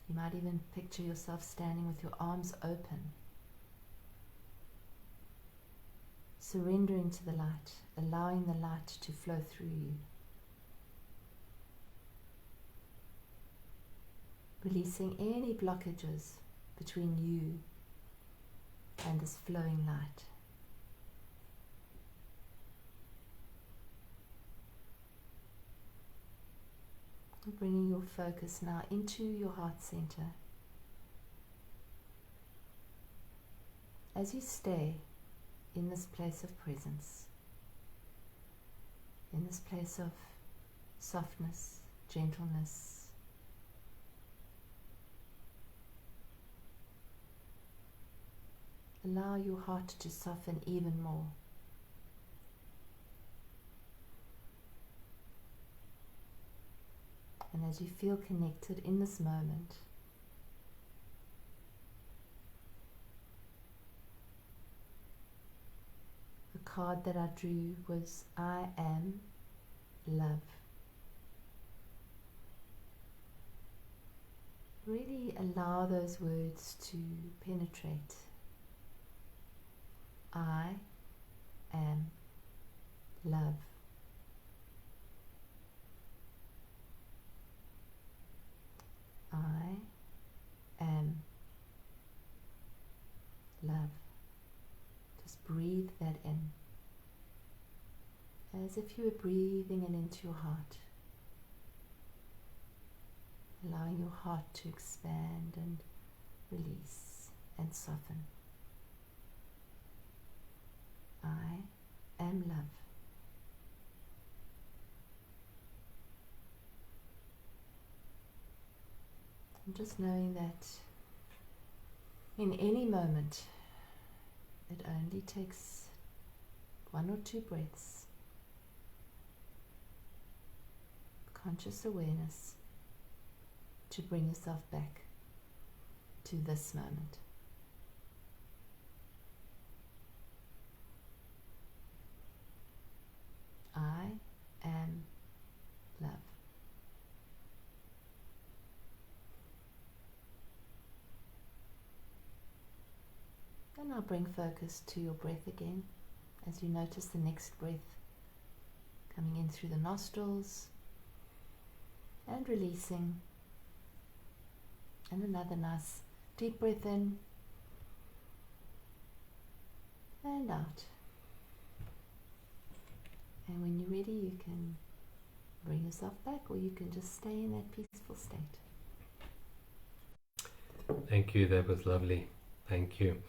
Speaker 2: You might even picture yourself standing with your arms open, surrendering to the light, allowing the light to flow through you, releasing any blockages between you and this flowing light. Bringing your focus now into your heart center. As you stay in this place of presence, in this place of softness, gentleness, allow your heart to soften even more. And as you feel connected in this moment, the card that I drew was I am love. Really allow those words to penetrate. I am love. I am love. Just breathe that in. as if you were breathing in into your heart, allowing your heart to expand and release and soften. I am love. And just knowing that in any moment, it only takes 1 or 2 breaths, conscious awareness, to bring yourself back to this moment. I am love. And now bring focus to your breath again as you notice the next breath coming in through the nostrils and releasing. And another nice deep breath in and out. And when you're ready, you can bring yourself back, or you can just stay in that peaceful state.
Speaker 1: Thank you, that was lovely. Thank you.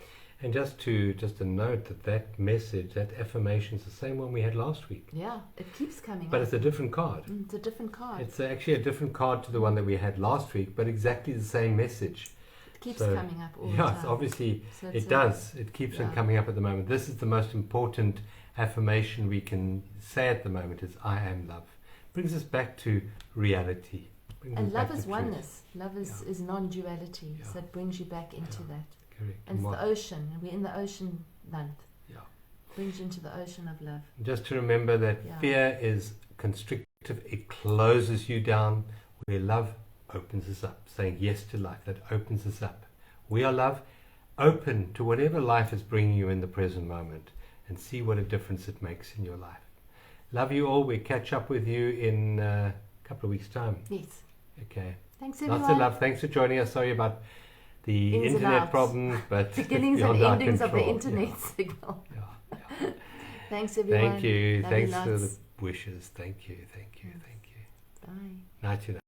Speaker 1: And just a note that message, that affirmation is the same one we had last week.
Speaker 2: Yeah, it keeps coming
Speaker 1: But
Speaker 2: up.
Speaker 1: it's a different card.
Speaker 2: It's a different card.
Speaker 1: It's actually a different card to the one that we had last week, but exactly the same message.
Speaker 2: It keeps coming up all the
Speaker 1: Yeah,
Speaker 2: time.
Speaker 1: it's obviously,
Speaker 2: So
Speaker 1: it does. It keeps on coming up at the moment. This is the most important affirmation we can say at the moment, is I am love. Brings us back to reality.
Speaker 2: And love is oneness. Love is non-duality.
Speaker 1: Yeah.
Speaker 2: So it brings you back into that.
Speaker 1: Correct.
Speaker 2: And it's the ocean. And we're in the ocean month.
Speaker 1: Yeah.
Speaker 2: Brings you into the ocean of love.
Speaker 1: Just to remember that fear is constrictive. It closes you down, where love opens us up. Saying yes to life, that opens us up. We are love, open to whatever life is bringing you in the present moment, and see what a difference it makes in your life. Love you all. We catch up with you in a couple of weeks' time.
Speaker 2: Yes.
Speaker 1: Okay.
Speaker 2: Thanks, everyone.
Speaker 1: Lots of love. Thanks for joining us. Sorry about the
Speaker 2: Ins and
Speaker 1: internet
Speaker 2: outs.
Speaker 1: problems, but
Speaker 2: Beginnings and
Speaker 1: beyond our
Speaker 2: endings of the
Speaker 1: control.
Speaker 2: internet signal.
Speaker 1: Yeah.
Speaker 2: Thanks, everyone.
Speaker 1: Thank you.
Speaker 2: Love
Speaker 1: Thanks
Speaker 2: you
Speaker 1: for the
Speaker 2: lots.
Speaker 1: wishes. Thank you. Thank you. Thank you.
Speaker 2: Bye.
Speaker 1: Night to night.